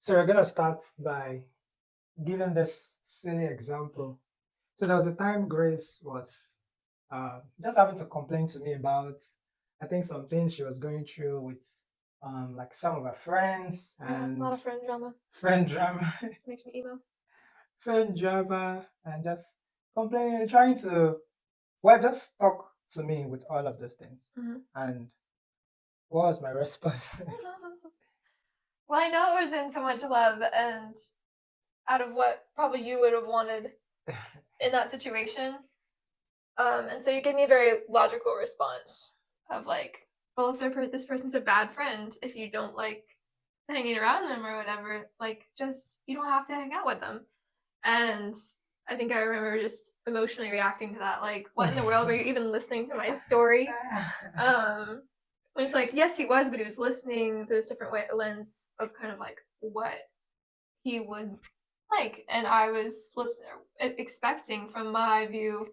So we're gonna start by giving this silly example. So there was a time Grace was just having to complain to me about, I think, some things she was going through with like some of her friends Yeah, a lot and of friend drama. friend drama, Makes me emo. friend drama, and just complaining and trying to, well, just talk to me with all of those things. Mhm. And what was my response? Well, I know it wasn't so much love and out of what probably you would have wanted in that situation. And so you gave me a very logical response of like, well, if this person's a bad friend, if you don't like hanging around them or whatever, like just you don't have to hang out with them. And I think I remember just emotionally reacting to that, like, what in the world were you even listening to my story? When it's like, yes, he was, but he was listening through this different lens of kind of like what he would like, and I was expecting from my view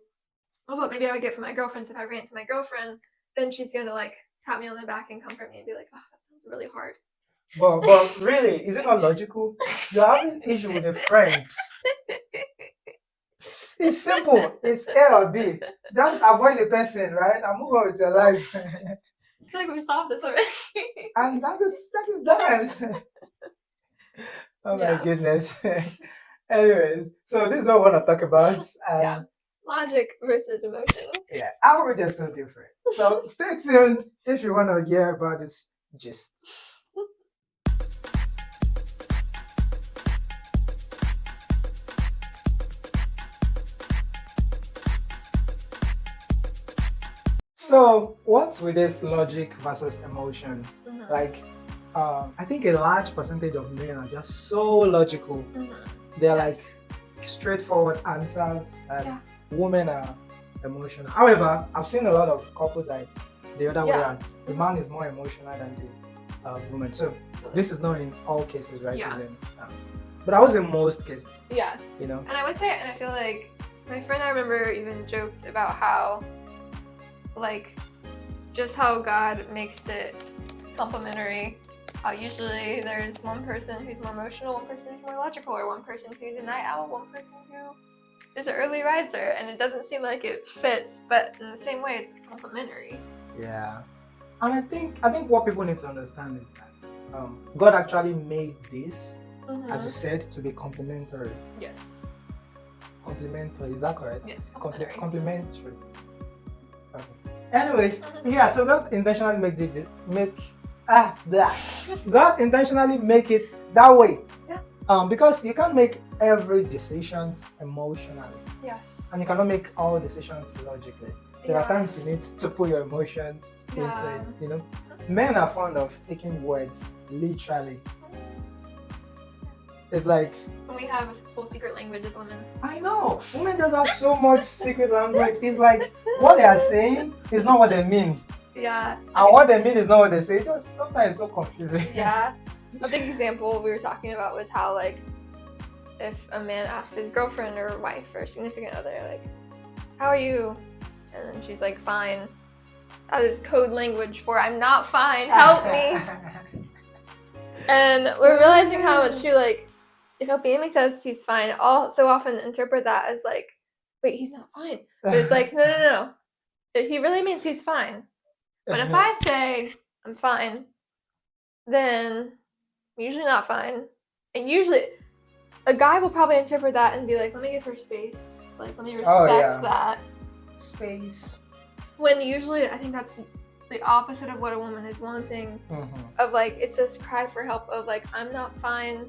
of what maybe I would get from my girlfriends if I ran into my girlfriend. Then she's gonna like pat me on the back and comfort me and be like, "Oh, that sounds really hard." But really, is it not logical? You're having issue with a friend. It's simple. It's A or B. Just avoid the person, right? And move on with your life. I feel like we solved this already. And that is done. Oh my Yeah. goodness. Anyways, so this is what I want to talk about. Yeah. Logic versus emotion. Yeah, our are just so different. So stay tuned if you want to hear about this gist. So what's with this logic versus emotion? Mhm. Like, I think a large percentage of men are just so logical. Mhm. They're Yes. like straightforward answers, and Yeah. women are emotional. However, I've seen a lot of couples that it's the other way Yeah. around. The man is more emotional than the woman. So this is not in all cases, right? Yeah. But I was in most cases, Yeah. you know. And I would say, and I feel like my friend I remember even joked about how, like, just how God makes it complementary. How usually there's one person who's more emotional, one person who's more logical, or one person who's a night owl, one person who is an early riser, and it doesn't seem like it fits, but in the same way, it's complementary. Yeah. And I think what people need to understand is that God actually made this, as you said, to be complementary. Yes. Complementary, is that correct? Yes, complementary. Complementary. Okay. Anyways, yeah, so God intentionally God intentionally make it that way. Yeah. Because you can't make every decision emotionally. Yes. And you cannot make all decisions logically. There are times you need to put your emotions into it, you know. Men are fond of taking words literally. It's like, we have a full secret language as women. I know. Women just have so much secret language. It's like what they are saying is not what they mean. Yeah. And what they mean is not what they say. It just sometimes it's so confusing. Yeah. A big example we were talking about was how, like, if a man asks his girlfriend or wife or significant other, like, how are you? And then she's like, fine. That is code language for I'm not fine, help me. And we're realizing how much you, like, if a man says he's fine, all so often interpret that as like, wait, he's not fine. But it's like, no. He really means he's fine. But if I say I'm fine, then I'm usually not fine. And usually a guy will probably interpret that and be like, let me give her space. Like, let me respect that. Space. When usually I think that's the opposite of what a woman is wanting. Of like, it's this cry for help of like, I'm not fine.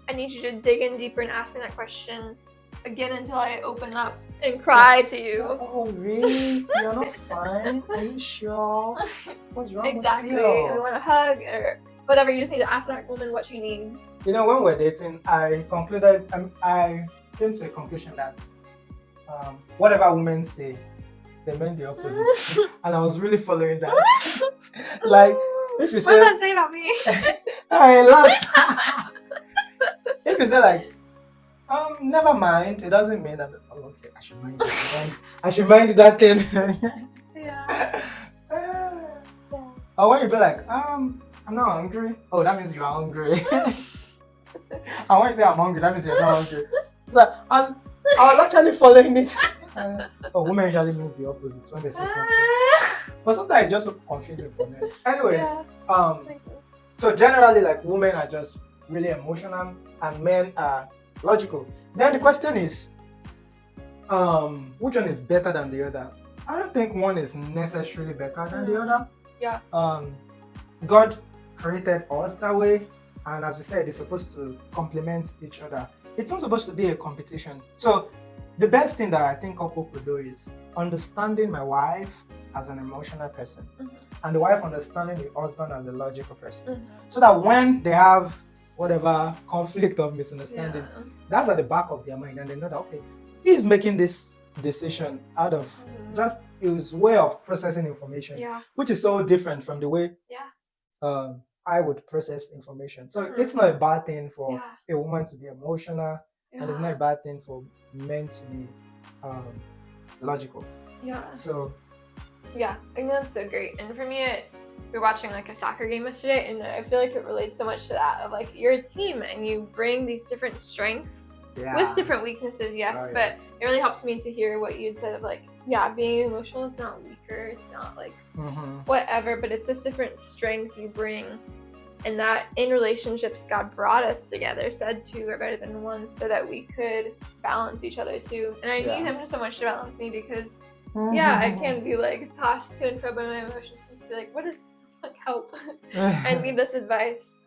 I need you to dig in deeper and ask me that question again until I open up and cry to you. Oh, really? You're not fine? Are you sure? What's wrong exactly. with you? We want a hug or whatever. You just need to ask that woman what she needs. You know, when we're dating, I came to a conclusion that whatever women say, they meant the opposite. And I was really following that. Like, if you say... What does that say about me? A lot. If you say like, never mind, it doesn't mean that, oh, okay, I should mind that. I should mind that thing. Yeah. Or when you be like, I'm not hungry. Oh, that means you are hungry. And when you say I'm hungry, that means you're not hungry. So, and I was actually following it. Women usually means the opposite when they say something. But sometimes it's just so confusing for men. Anyways, Yeah. so generally, like, women are just really emotional and men are logical. Then the question is, which one is better than the other? I don't think one is necessarily better than the other. Yeah. God created us that way, and as we said, it's supposed to complement each other. It's not supposed to be a competition. So the best thing that I think couple could do is understanding my wife as an emotional person, and the wife understanding the husband as a logical person. So that when they have whatever conflict of misunderstanding, that's at the back of their mind, and they know that, okay, he's making this decision out of just his way of processing information, which is so different from the way I would process information. So it's not a bad thing for a woman to be emotional, and it's not a bad thing for men to be logical. So I think that's so great. And for me, we were watching like a soccer game yesterday, and I feel like it relates so much to that of like you're a team and you bring these different strengths with different weaknesses, but it really helped me to hear what you'd said of like, being emotional is not weaker, it's not like whatever, but it's this different strength you bring, and that in relationships God brought us together, said two are better than one, so that we could balance each other too. And I need him so much to balance me, because I can be like tossed to and fro by my emotions and just be like, what is like help? I need this advice.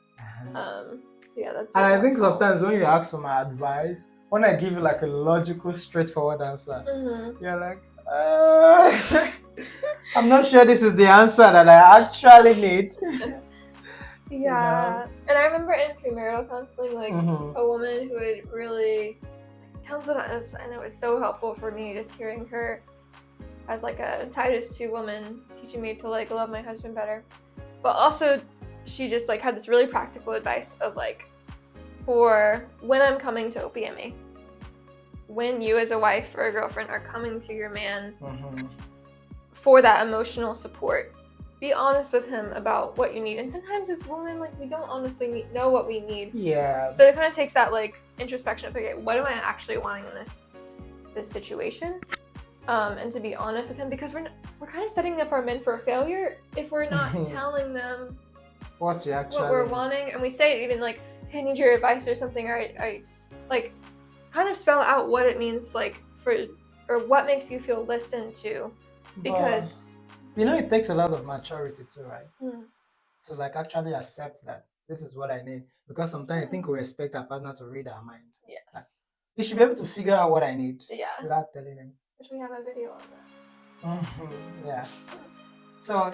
So that's and I think sometimes when you ask for my advice, when I give you like a logical, straightforward answer, you're like, I'm not sure this is the answer that I actually need. You know? And I remember in premarital counseling, like a woman who had really counseled us, and it was so helpful for me just hearing her as like a Titus 2 woman, teaching me to like love my husband better. But also she just like had this really practical advice of like, for when I'm coming to OPMA, when you as a wife or a girlfriend are coming to your man for that emotional support, be honest with him about what you need. And sometimes as women, like, we don't honestly know what we need. So it kind of takes that like introspection of, okay, what am I actually wanting in this situation? And to be honest with him, because we're kind of setting up our men for failure if we're not telling them what we're wanting. And we say even like, hey, I need your advice or something, or I like kind of spell out what it means, like, or what makes you feel listened to, because it takes a lot of maturity too, right? So like actually accept that this is what I need, because sometimes I think we expect our partner to read our mind. Like, you should be able to figure out what I need without telling him. Which we have a video on that. So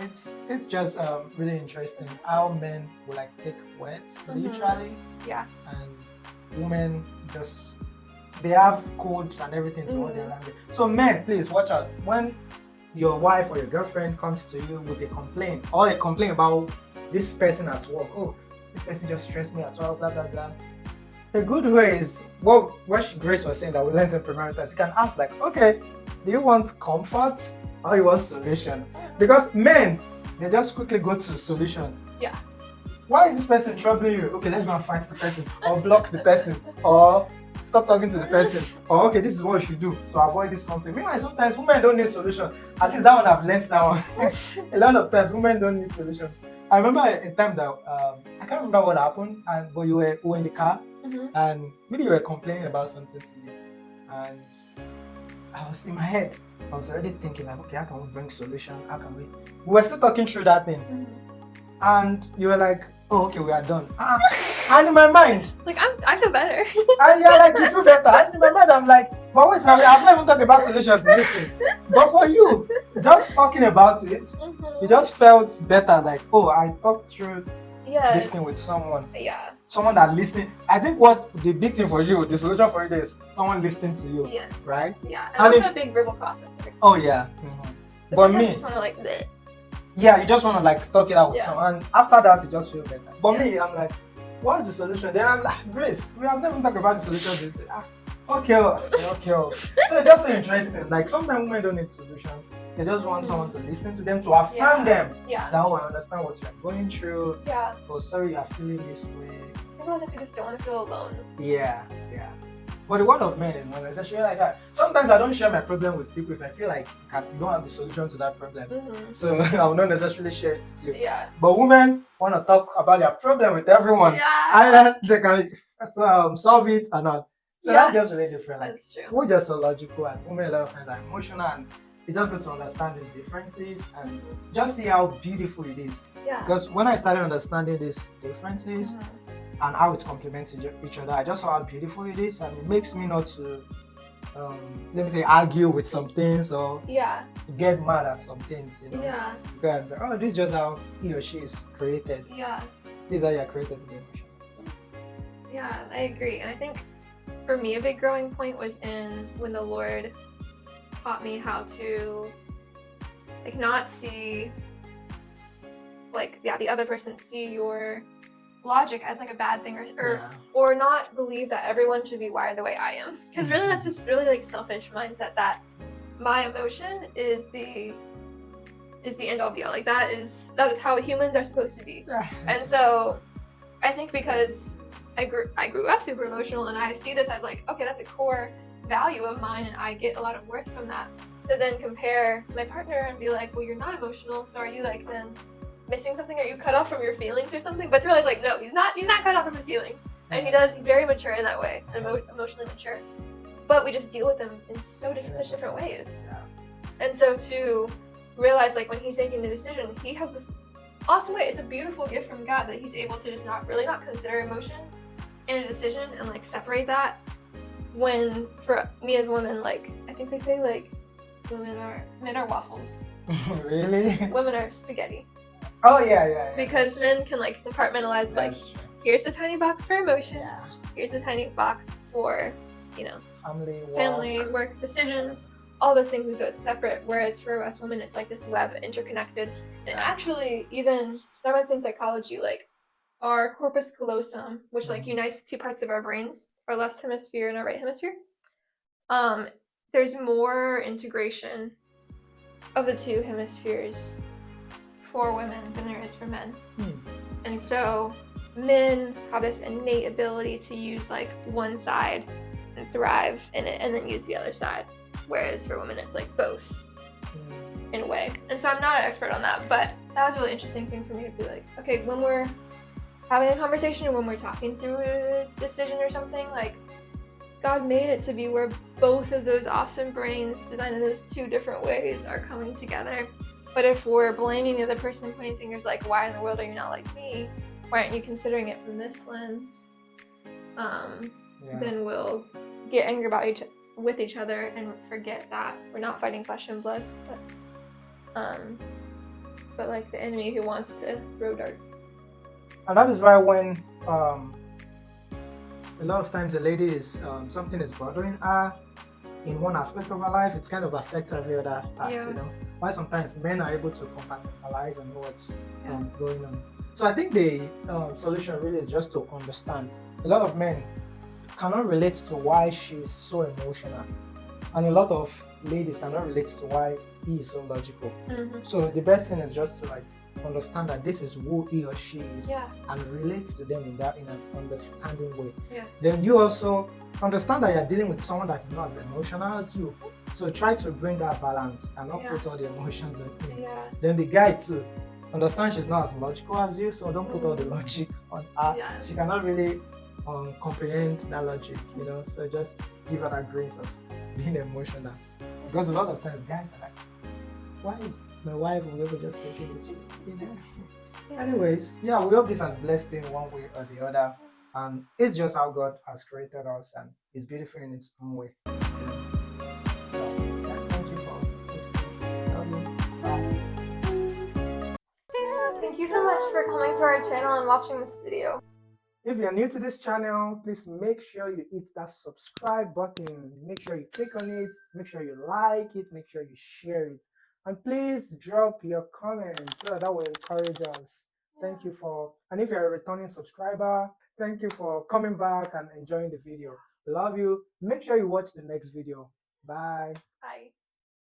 it's just really interesting how men will like take words literally, and women just, they have codes and everything to what they're language. So men, please watch out when your wife or your girlfriend comes to you with a complaint, or a complaint about this person at work. Oh, this person just stressed me at work, blah blah blah. The good way is what Grace was saying that we learned in premarital. You can ask like, okay, do you want comfort or you want solution? Because men, they just quickly go to solution. Why is this person troubling you? Okay, let's go and fight the person, or block the person, or stop talking to the person, or okay, this is what you should do to avoid this conflict. Meanwhile, sometimes women don't need solution. At least that one I've learned that one. A lot of times women don't need solution. I remember a time that I can't remember what happened, but we were in the car, and maybe you were complaining about something to me, and I was in my head, I was already thinking like, okay, how can we bring solution? How can we were still talking through that thing, and you were like, oh, okay, we are done. And in my mind, like, I feel better. And you're like, you feel better. And in my mind, I'm like, but wait, I've not even talked about solution to this thing. But for you, just talking about it, you just felt better. Like, oh, I talked through this thing with someone. Someone that listening. I think what the big thing for you, the solution for you is someone listening to you. Right? And also a big verbal processor. Oh, yeah. So but me, you just want to like, bleh. Yeah, you just want to like talk it out with someone. And after that, you just feel better. But me, I'm like, what's the solution? Then I'm like, Grace, we have never talked about the solution this day. Okay. So it's just so interesting. Like, sometimes women don't need solution. They just want someone to listen to them, to affirm them. That, oh, I understand what you're going through. Oh, sorry, you're feeling this way. think a lot of times you just don't want to feel alone. Yeah. But the one of men is not necessarily like that. Sometimes I don't share my problem with people if I feel like you don't have the solution to that problem. So I will not necessarily share it with you. Yeah. But women want to talk about their problem with everyone. Yeah. Either they can solve it or not. So Yeah. that's just really different. Like, That's true. we're just so logical, and women a lot of times are emotional, and it's just good to understand the differences and just see how beautiful it is. Yeah. Because when I started understanding these differences and how it complements each other, I just saw how beautiful it is, and it makes me not to, let me say, argue with some things or Yeah. get mad at some things, you know. Yeah. Because this is just how he or she is created. Yeah. This is how you're created to be emotional. Yeah, I agree. And I think for me, a big growing point was in when the Lord taught me how to like not see like the other person see your logic as like a bad thing or not believe that everyone should be wired the way I am, because really that's this really like selfish mindset that my emotion is the end all be all. Like that is how humans are supposed to be. And so I think because I grew up super emotional, and I see this as like, okay, that's a core value of mine and I get a lot of worth from that, to then compare my partner and be like, well, you're not emotional, so are you like then missing something? Are you cut off from your feelings or something? But to realize like, no, he's not cut off from his feelings, and he's very mature in that way, emotionally mature, but we just deal with them in such different ways. And so to realize like when he's making the decision, he has this awesome way. It's a beautiful gift from God that he's able to just not consider emotion in a decision and like separate that. When for me as women, like I think they say like men are waffles. Really? Women are spaghetti. Oh yeah. Because men can like compartmentalize, like here's the tiny box for emotion. Yeah. Here's the tiny box for, family work, decisions, all those things, and so it's separate. Whereas for us women, it's like this web interconnected. And actually, even that reminds me in psychology, like our corpus callosum, which like unites the two parts of our brains, our left hemisphere and our right hemisphere. There's more integration of the two hemispheres for women than there is for men. And so men have this innate ability to use like one side and thrive in it, and then use the other side. Whereas for women, it's like both in a way. And so I'm not an expert on that, but that was a really interesting thing for me to be like, okay, when we're having a conversation, when we're talking through a decision or something, like God made it to be where both of those awesome brains designed in those two different ways are coming together. But if we're blaming the other person, pointing fingers like, why in the world are you not like me? Why aren't you considering it from this lens? Then we'll get angry about with each other and forget that we're not fighting flesh and blood, but like the enemy who wants to throw darts. And that is why when a lot of times the lady is something is bothering her in one aspect of her life, it kind of affects every other part, why sometimes men are able to compartmentalize and know what's going on. So I think the solution really is just to understand. A lot of men cannot relate to why she's so emotional, and a lot of ladies cannot relate to why he is so logical. So the best thing is just to like understand that this is who he or she is, and relate to them in an understanding way. Then you also understand that you're dealing with someone that is not as emotional as you, so try to bring that balance and not put all the emotions on him. Then the guy too, understand she's not as logical as you, so don't put all the logic on her. She cannot really comprehend that logic, so just give her that grace of being emotional, because a lot of times guys are like, why is my wife or whoever just thinking this way, Anyways, we hope this has blessed you in one way or the other, and it's just how God has created us, and it's beautiful in its own way. So thank you for listening. Love you. Bye. Thank you so much for coming to our channel and watching this video. If you're new to this channel, please make sure you hit that subscribe button. Make sure you click on it. Make sure you like it. Make sure you share it. And please drop your comments so that will encourage us. Thank you and if you're a returning subscriber, thank you for coming back and enjoying the video. Love you. Make sure you watch the next video. Bye. Bye.